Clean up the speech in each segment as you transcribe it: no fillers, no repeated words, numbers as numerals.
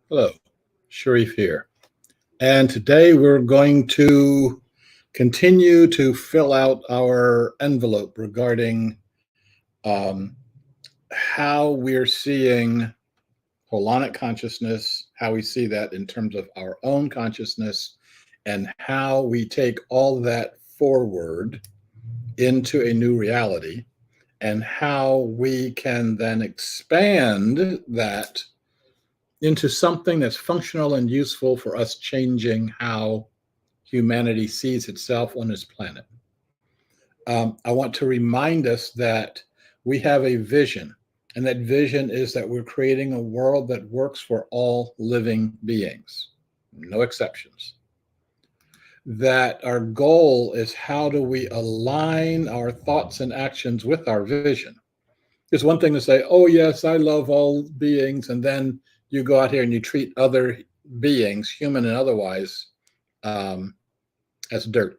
Hello, Sharif here. And today we're going to continue to fill out our envelope regarding um, how we're seeing holonic consciousness, how we see that in terms of our own consciousness, and how we take all that forward into a new reality, and how we can then expand that into something that's functional and useful for us changing how humanity sees itself on this planet. I want to remind us that we have a vision, and that vision is that we're creating a world that works for all living beings, no exceptions. That our goal is how do we align our thoughts and actions with our vision? It's one thing to say, oh, yes, I love all beings, and then you go out here and you treat other beings, human and otherwise, um, as dirt.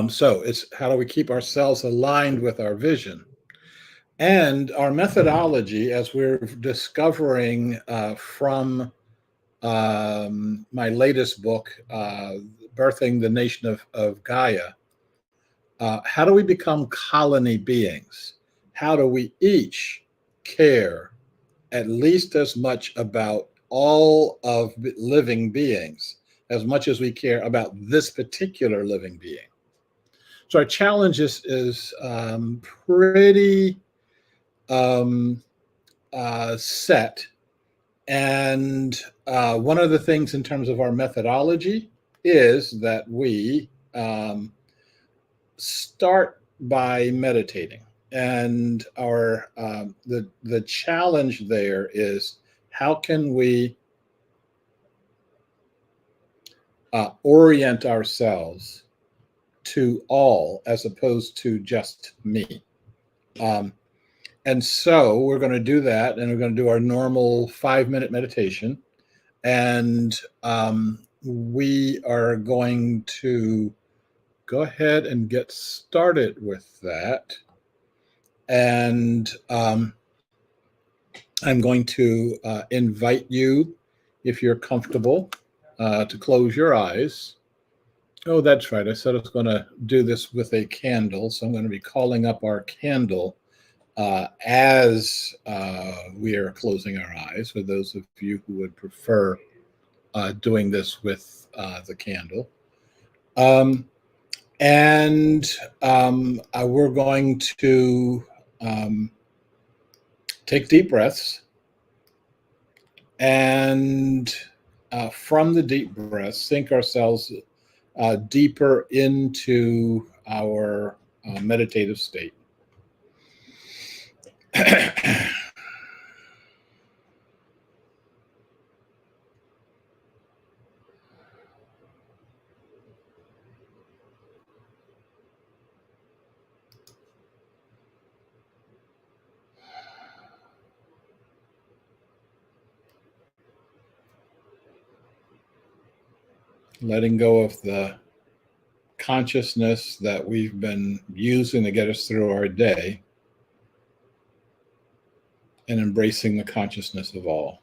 So it's how do we keep ourselves aligned with our vision? And our methodology, as we're discovering from my latest book, Birthing the Nation of Gaia, how do we become colony beings? How do we each care at least as much about all of living beings as much as we care about this particular living being? So our challenge is pretty um, set. And one of the things in terms of our methodology is that we start by meditating. And our the challenge there is how can we orient ourselves to all as opposed to just me. Um, and so we're going to do that, and we're going to do our normal 5-minute meditation. And we are going to go ahead and get started with that. And I'm going to invite you, if you're comfortable, to close your eyes. Oh, that's right. I said I was going to do this with a candle. So I'm going to be calling up our candle as we are closing our eyes, for those of you who would prefer doing this with the candle. And we're going to take deep breaths. And from the deep breaths, sink ourselves deeper into our meditative state. Letting go of the consciousness that we've been using to get us through our day, and embracing the consciousness of all.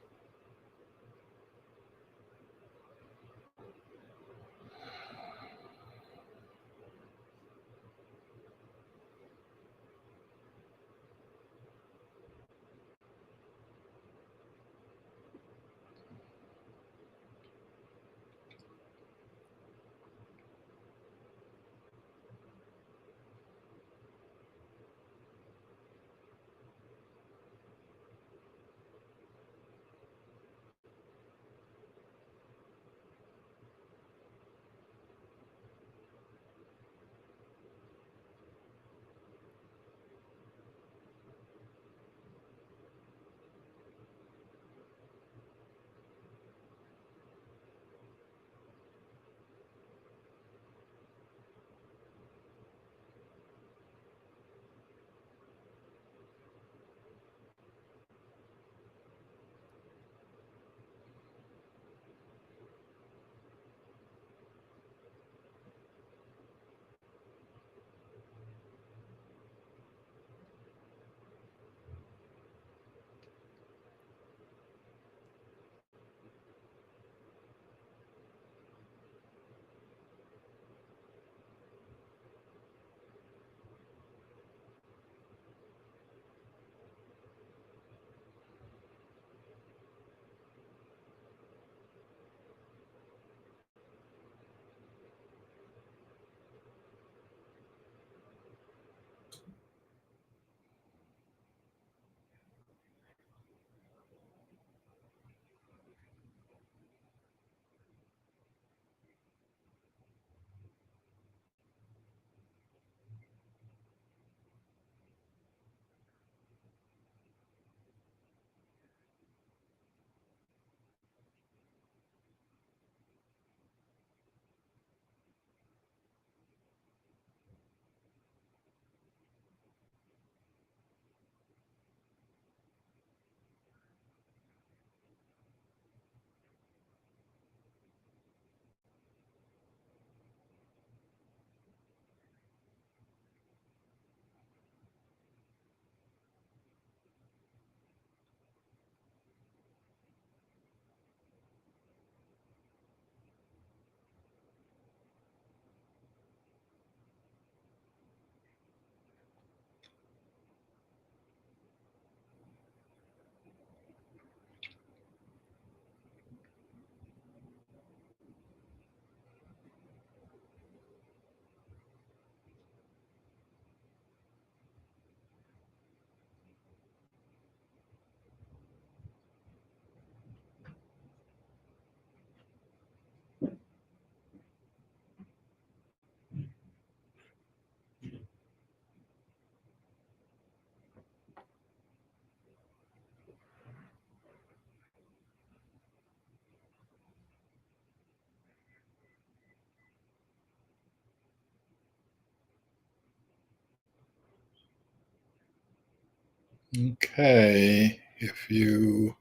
Okay, if you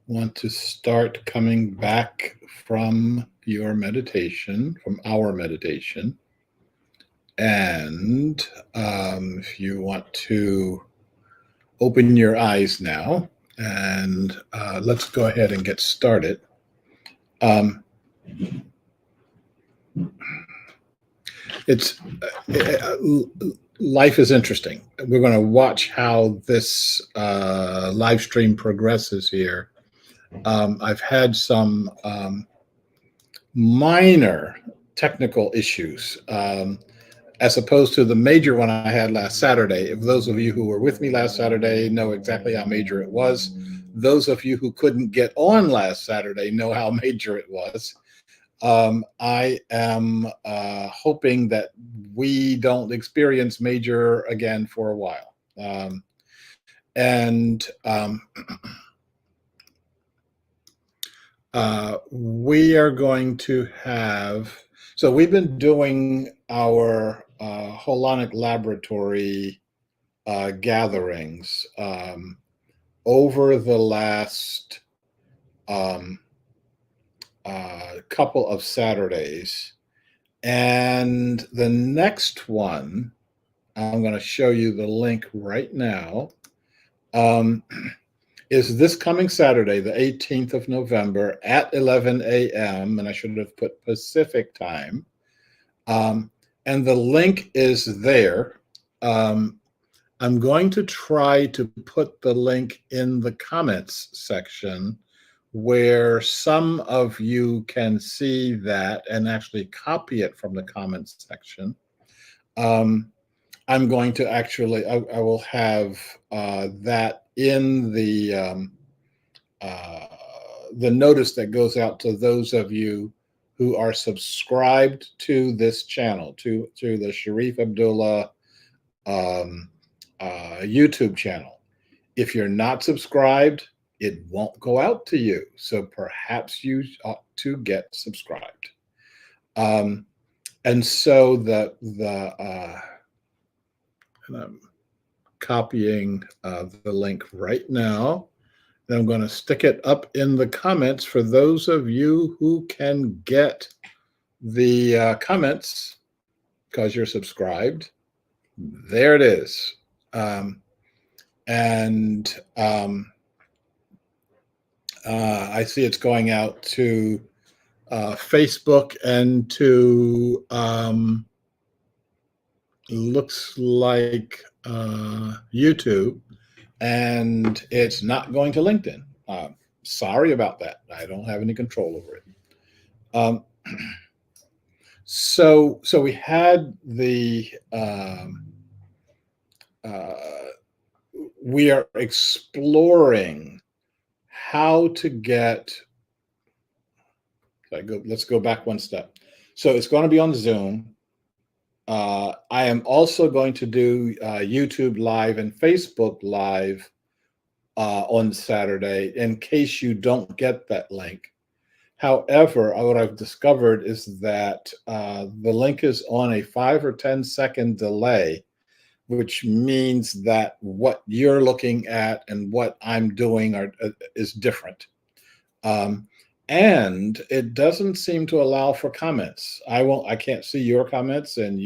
want to start coming back from your meditation, from our meditation, and if you want to open your eyes now, and let's go ahead and get started. Um, it's life is interesting. We're going to watch how this live stream progresses here. I've had some minor technical issues, as opposed to the major one I had last Saturday. If those of you who were with me last Saturday know exactly how major it was, those of you who couldn't get on last Saturday know how major it was. I am hoping that we don't experience major again for a while. And we are going to have, so we've been doing our Holonic laboratory gatherings over the last couple of Saturdays. And the next one, I'm going to show you the link right now, is this coming Saturday, the 18th of November at 11 a.m. And I should have put Pacific time. And the link is there. I'm going to try to put the link in the comments section where some of you can see that and actually copy it from the comments section. I'm going to actually, I will have that in the notice that goes out to those of you who are subscribed to this channel, to the Sharif Abdullah YouTube channel. If you're not subscribed, it won't go out to you. So perhaps you ought to get subscribed. And so and I'm copying the link right now. And I'm going to stick it up in the comments for those of you who can get the comments because you're subscribed. There it is. I see it's going out to Facebook and to looks like YouTube, and it's not going to LinkedIn. Sorry about that. I don't have any control over it. So we had the we are exploring how to get. Let's go back one step. So it's going to be on Zoom. I am also going to do YouTube Live and Facebook Live on Saturday in case you don't get that link. However, what I've discovered is that the link is on a 5 or 10 second delay, which means that what you're looking at and what I'm doing is different. And it doesn't seem to allow for comments. I can't see your comments, and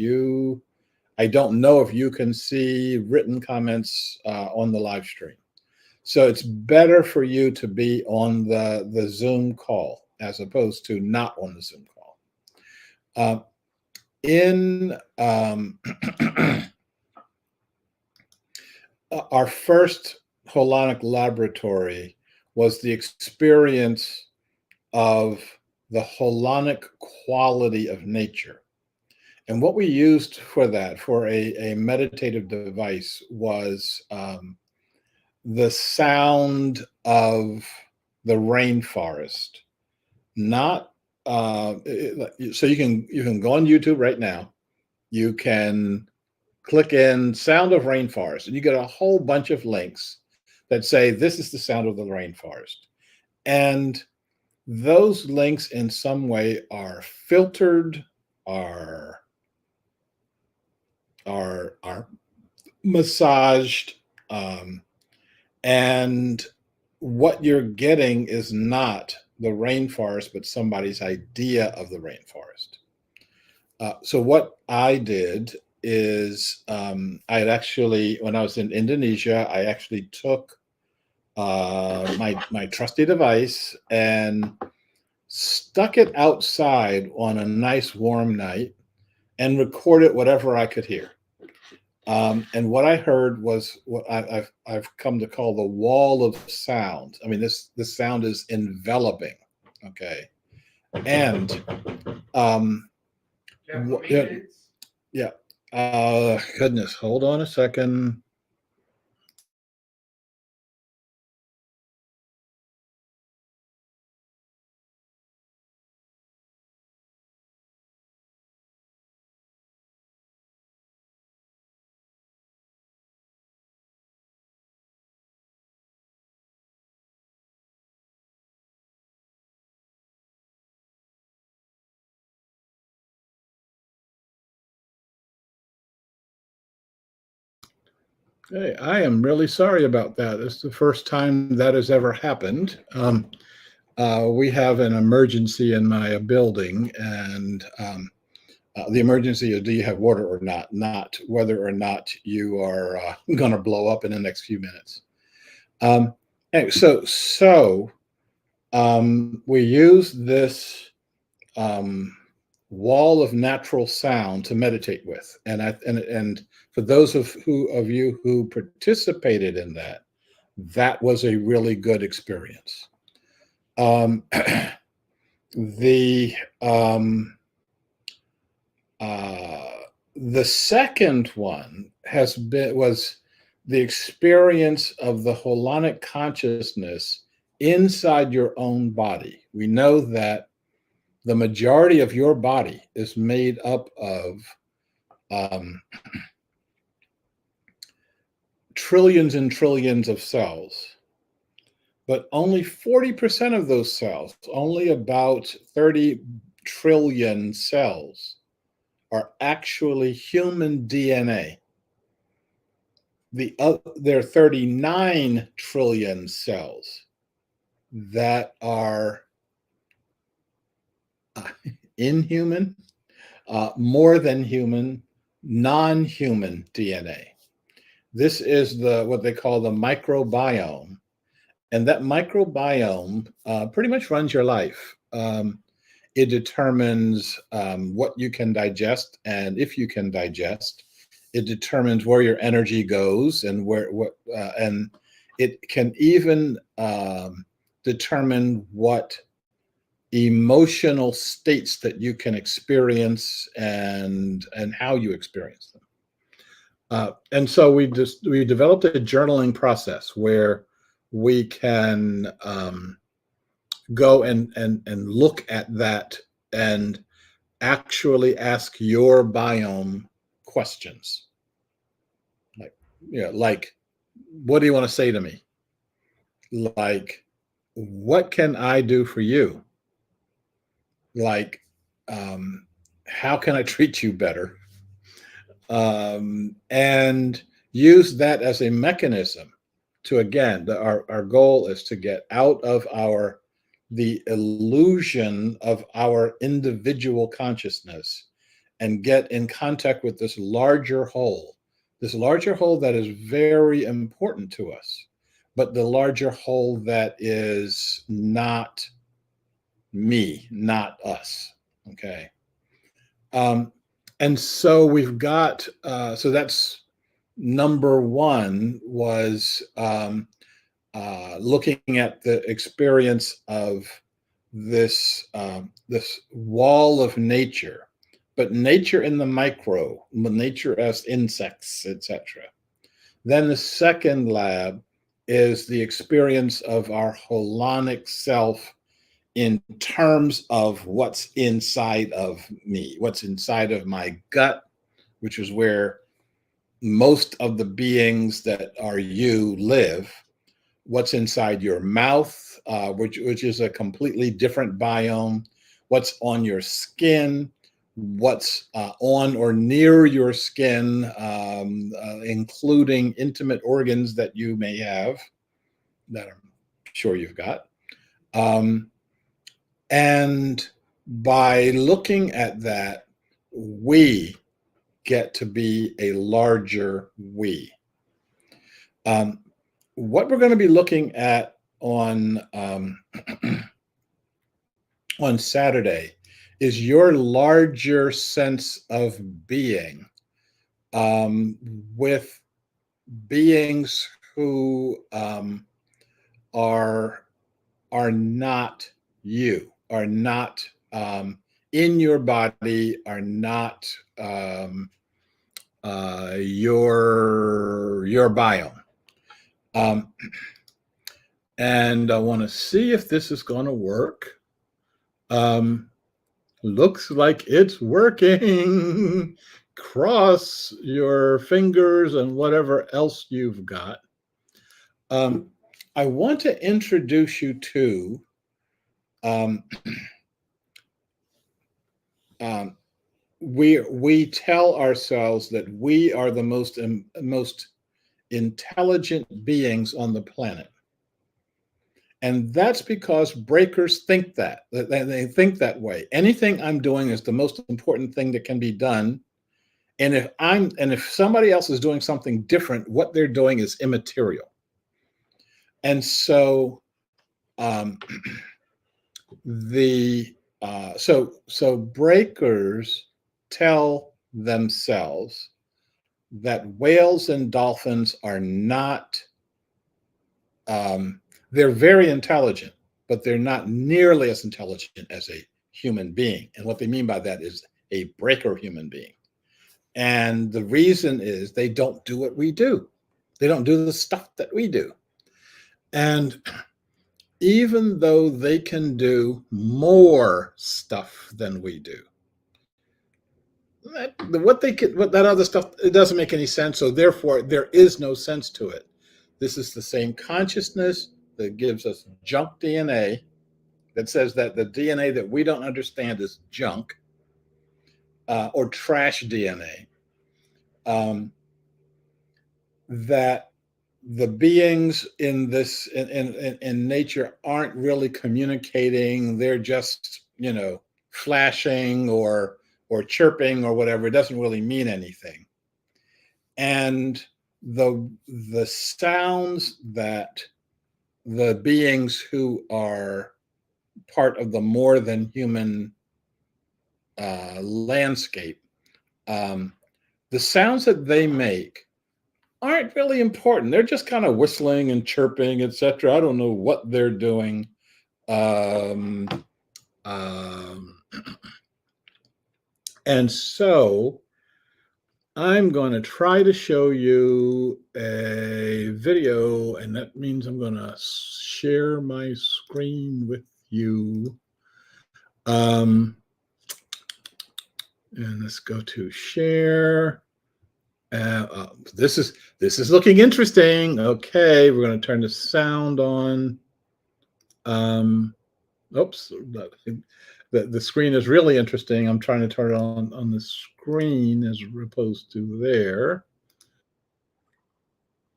I don't know if you can see written comments on the live stream. So it's better for you to be on the Zoom call as opposed to not on the Zoom call. Our first Holonic laboratory was the experience of the holonic quality of nature. And what we used for that, for a meditative device, was the sound of the rainforest. Not so you can go on YouTube right now. You can click in sound of rainforest, and you get a whole bunch of links that say this is the sound of the rainforest. And those links in some way are filtered, are massaged, And what you're getting is not the rainforest, but somebody's idea of the rainforest. So what I did is I had actually, when I was in Indonesia, I actually took my trusty device and stuck it outside on a nice warm night and recorded whatever I could hear. And what I heard was what I've come to call the wall of sound. I mean, this sound is enveloping. Okay, and yeah, yeah. Goodness, hold on a second. Hey, I am really sorry about that. It's the first time that has ever happened. We have an emergency in my building, and the emergency is, do you have water or not, not whether or not you are going to blow up in the next few minutes. Um, anyway, we use this um, wall of natural sound to meditate with, and for those of you who participated in that, that was a really good experience. Um, the uh, the second one was the experience of the holonic consciousness inside your own body. We know that the majority of your body is made up of um, trillions and trillions of cells, but only 40% of those cells, only about 30 trillion cells, are actually human DNA. There are 39 trillion cells that are inhuman, more than human, non-human DNA. This is what they call the microbiome, and that microbiome pretty much runs your life. It determines what you can digest, and if you can digest. It determines where your energy goes, and and it can even determine what emotional states that you can experience and how you experience them. And so we developed a journaling process where we can go and look at that and actually ask your biome questions, like, like, what do you want to say to me? Like, what can I do for you? Like, um, how can I treat you better? And use that as a mechanism to, again, our goal is to get out of the illusion of our individual consciousness and get in contact with this larger whole that is very important to us, but the larger whole that is not me, not us. Okay. Um, and so we've got, so that's number one, was looking at the experience of this wall of nature, but nature in the micro, nature as insects, etc. Then the second lab is the experience of our holonic self in terms of what's inside of me, what's inside of my gut, which is where most of the beings that are you live, what's inside your mouth, which is a completely different biome, what's on your skin, what's on or near your skin, including intimate organs that you may have, that I'm sure you've got. Um, and by looking at that, we get to be a larger we. Um, what we're going to be looking at on Saturday is your larger sense of being, um, with beings who are are not you, are not in your body, are not your biome. Um, and I want to see if this is going to work. Um, Looks like it's working. Cross your fingers and whatever else you've got. Um, I want to introduce you to um, um, we tell ourselves that we are the most intelligent beings on the planet. And that's because breakers think that. They think that way. Anything I'm doing is the most important thing that can be done. And if somebody else is doing something different, what they're doing is immaterial. And so um, the so breakers tell themselves that whales and dolphins are not they're very intelligent, but they're not nearly as intelligent as a human being. And what they mean by that is a breaker human being. And the reason is they don't do what we do. They don't do the stuff that we do. And even though they can do more stuff than we do, what that other stuff, it doesn't make any sense. So therefore, there is no sense to it. This is the same consciousness that gives us junk DNA, that says that the DNA that we don't understand is junk, or trash DNA. That the beings in in nature aren't really communicating. They're just, flashing or chirping or whatever. It doesn't really mean anything. And the sounds that the beings who are part of the more than human landscape, um, the sounds that they make aren't really important. They're just kind of whistling and chirping, etc. I don't know what they're doing. Um, um, and so I'm going to try to show you a video, and that means I'm going to share my screen with you. And let's go to share. This is looking interesting. Okay, we're going to turn the sound on. Oops, the screen is really interesting. I'm trying to turn it on the screen as opposed to there.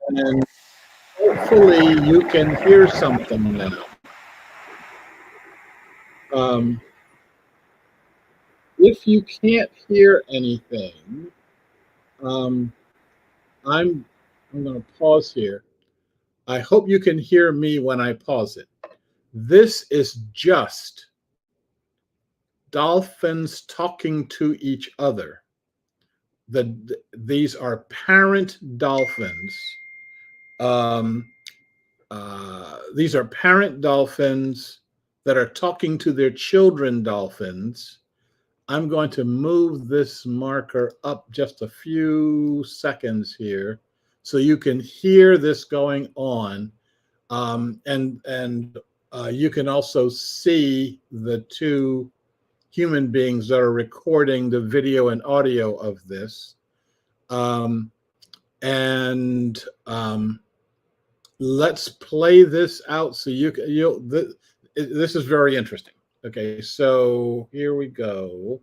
And hopefully you can hear something now. Um, if you can't hear anything, um, I'm I'm going to pause here. I hope you can hear me when I pause it. This is just dolphins talking to each other. These are parent dolphins. Um, these are parent dolphins that are talking to their children dolphins. I'm going to move this marker up just a few seconds here so you can hear this going on. And you can also see the two human beings that are recording the video and audio of this. Um, and Let's play this out so this is very interesting. Okay, so here we go.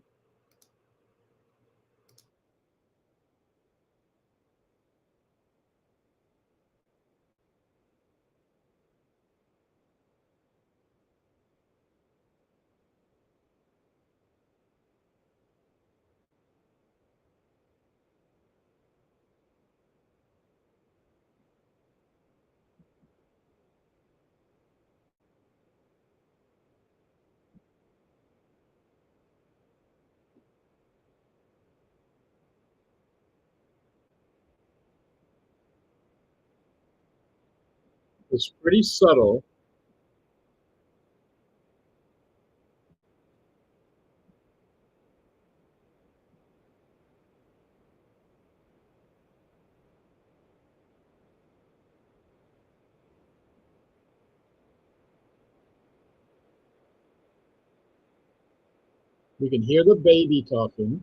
It's pretty subtle. We can hear the baby talking.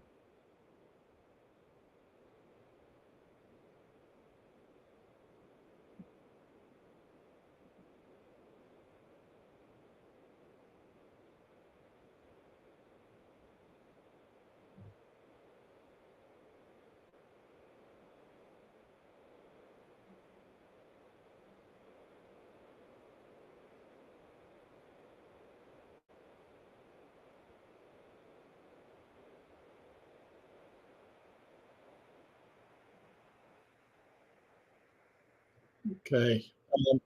Okay. Um,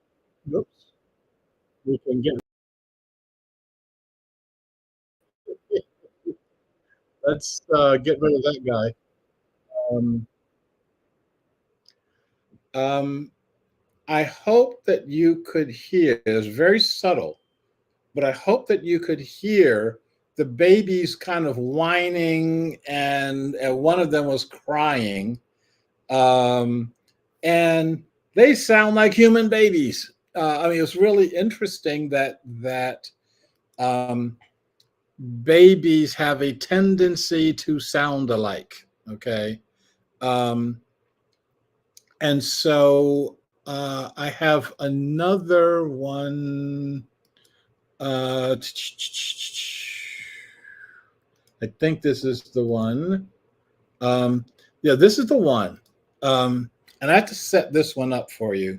Oops. We can get. Let's get rid of that guy. Um, um, I hope that you could hear. It's very subtle, but I hope that you could hear the babies kind of whining, and one of them was crying, um, and they sound like human babies. I mean, it's really interesting that um, babies have a tendency to sound alike. Okay, um, and so I have another one. Uh, I think this is the one. Um, yeah, this is the one. And I have to set this one up for you.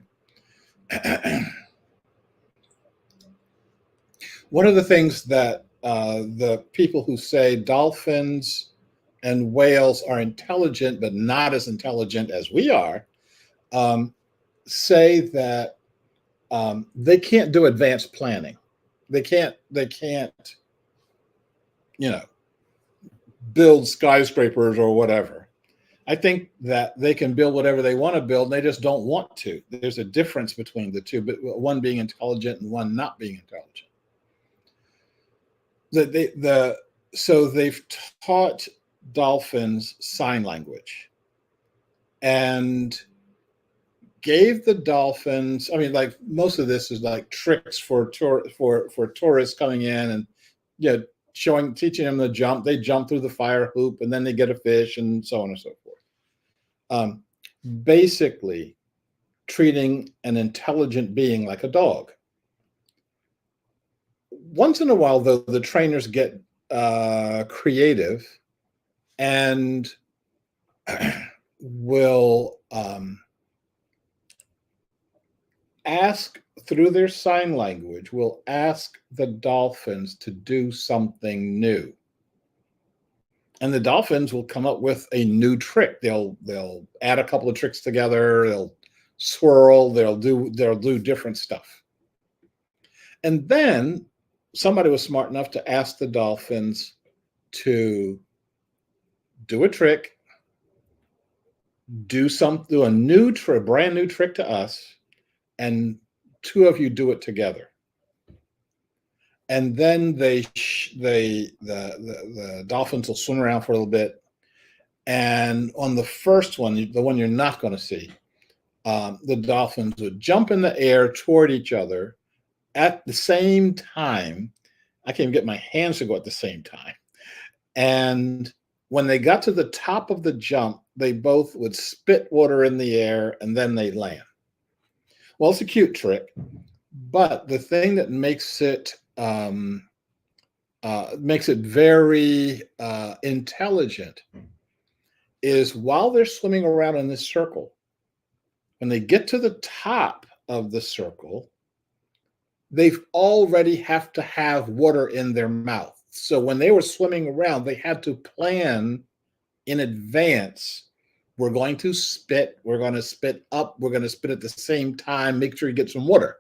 One of the things that the people who say dolphins and whales are intelligent, but not as intelligent as we are, um, say that they can't do advanced planning. They can't. They can't. You know, build skyscrapers or whatever. I think that they can build whatever they want to build, and they just don't want to. There's a difference between the two, but one being intelligent and one not being intelligent. The so they've taught dolphins sign language and gave the dolphins. I mean, like most of this is like tricks for tourists coming in, and yeah, showing teaching them to jump. They jump through the fire hoop, and then they get a fish, and so on and so forth. Um, Basically, treating an intelligent being like a dog. Once in a while, though, the trainers get creative and will ask through their sign language, will ask the dolphins to do something new. And the dolphins will come up with a new trick. They'll add a couple of tricks together. They'll swirl. They'll do different stuff. And then somebody was smart enough to ask the dolphins to do a trick, do a new trick, brand new trick to us, and two of you do it together. And then the dolphins will swim around for a little bit. And on the first one, the one you're not going to see, the dolphins would jump in the air toward each other at the same time. I can't even get my hands to go at the same time. And when they got to the top of the jump, they both would spit water in the air and then they land. Well, it's a cute trick, but the thing that makes it very intelligent is while they're swimming around in this circle, when they get to the top of the circle, they've already have to have water in their mouth. So when they were swimming around, they had to plan in advance. We're going to spit, we're going to spit up, we're going to spit at the same time, make sure you get some water.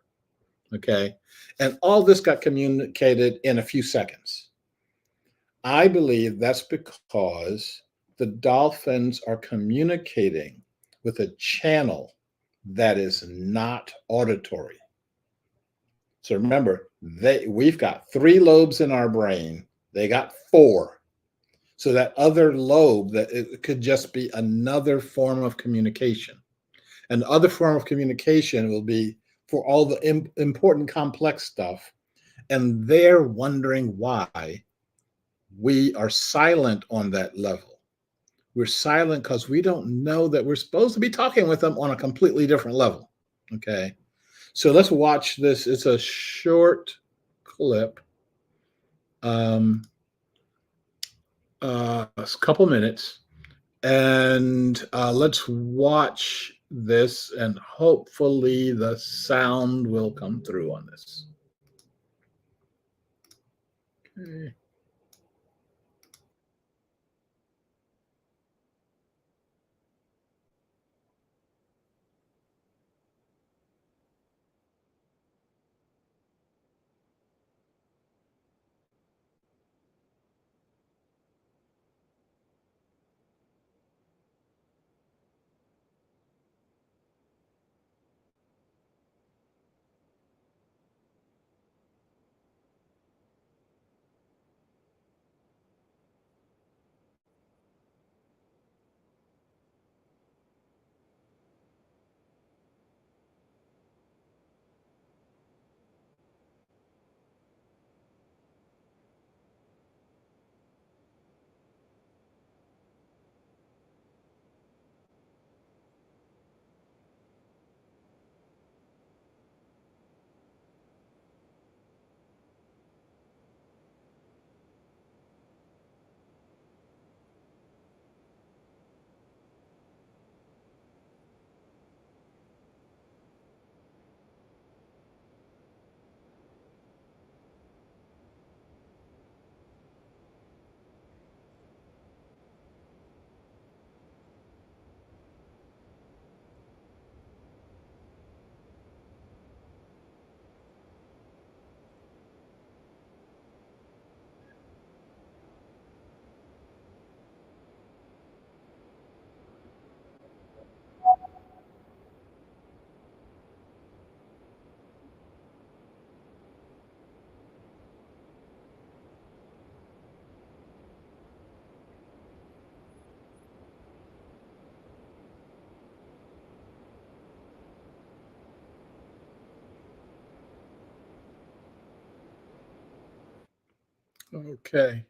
Okay. And all this got communicated in a few seconds. I believe that's because the dolphins are communicating with a channel that is not auditory. So remember, we've got 3 lobes in our brain. They got 4. So that other lobe, that it could just be another form of communication. And the other form of communication will be for all the important complex stuff. And they're wondering why we are silent on that level. We're silent because we don't know that we're supposed to be talking with them on a completely different level. Okay. So let's watch this. It's a short clip. A couple minutes. And let's watch this, and hopefully the sound will come through on this. Okay. Okay.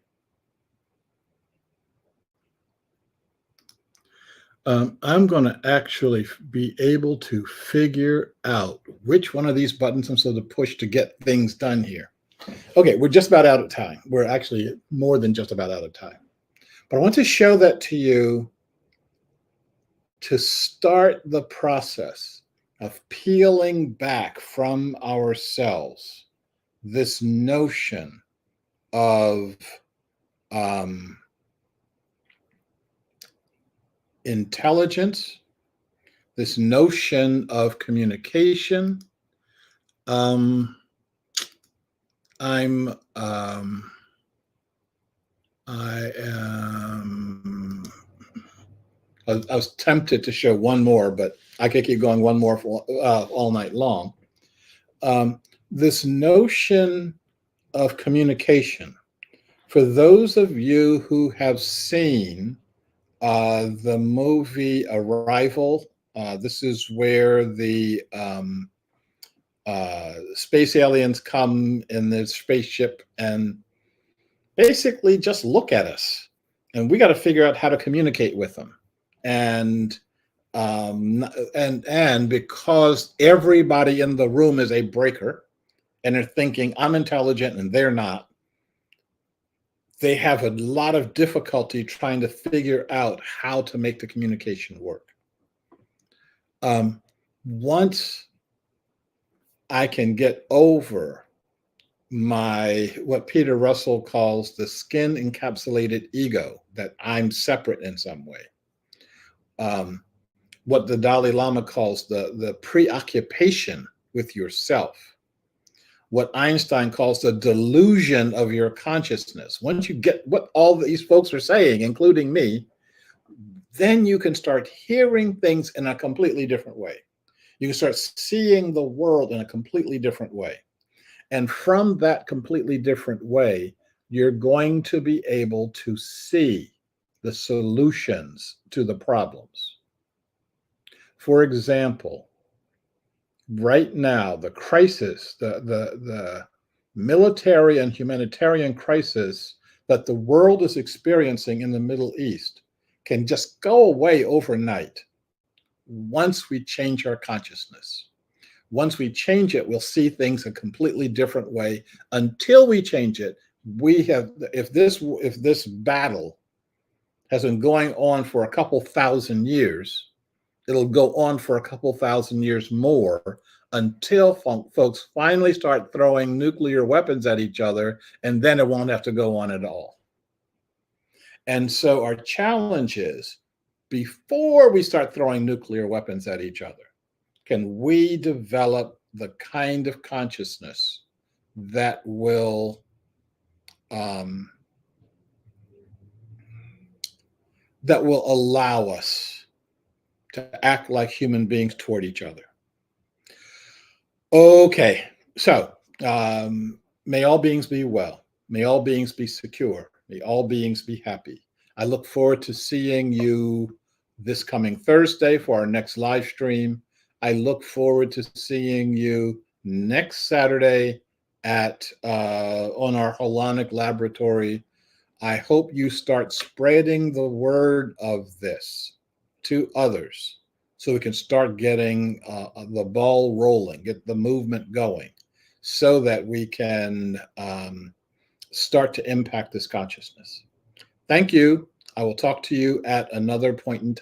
I'm going to actually be able to figure out which one of these buttons I'm supposed to push to get things done here. Okay, we're just about out of time. We're actually more than just about out of time. But I want to show that to you to start the process of peeling back from ourselves this notion of intelligence, this notion of communication. I was tempted to show one more, but I could keep going one more for all night long. This notion of communication. For those of you who have seen the movie Arrival, this is where the space aliens come in their spaceship and basically just look at us, and we got to figure out how to communicate with them. And because everybody in the room is a breaker, and they're thinking I'm intelligent and they're not, they have a lot of difficulty trying to figure out how to make the communication work. Once I can get over what Peter Russell calls the skin encapsulated ego, that I'm separate in some way. What the Dalai Lama calls the preoccupation with yourself. What Einstein calls the delusion of your consciousness. Once you get what all these folks are saying, including me, then you can start hearing things in a completely different way. You can start seeing the world in a completely different way. And from that completely different way, you're going to be able to see the solutions to the problems. For example, right now, the crisis, the military and humanitarian crisis that the world is experiencing in the Middle East can just go away overnight once we change our consciousness. Once we change it, we'll see things a completely different way. Until we change it, if this battle has been going on for a couple thousand years, it'll go on for a couple thousand years more until folks finally start throwing nuclear weapons at each other, and then it won't have to go on at all. And so our challenge is, before we start throwing nuclear weapons at each other, can we develop the kind of consciousness that will allow us to act like human beings toward each other? Okay, so may all beings be well. May all beings be secure. May all beings be happy. I look forward to seeing you this coming Thursday for our next live stream. I look forward to seeing you next Saturday at on our Holonic laboratory. I hope you start spreading the word of this to others so we can start getting the ball rolling, get the movement going, so that we can start to impact this consciousness. Thank you. I will talk to you at another point in time.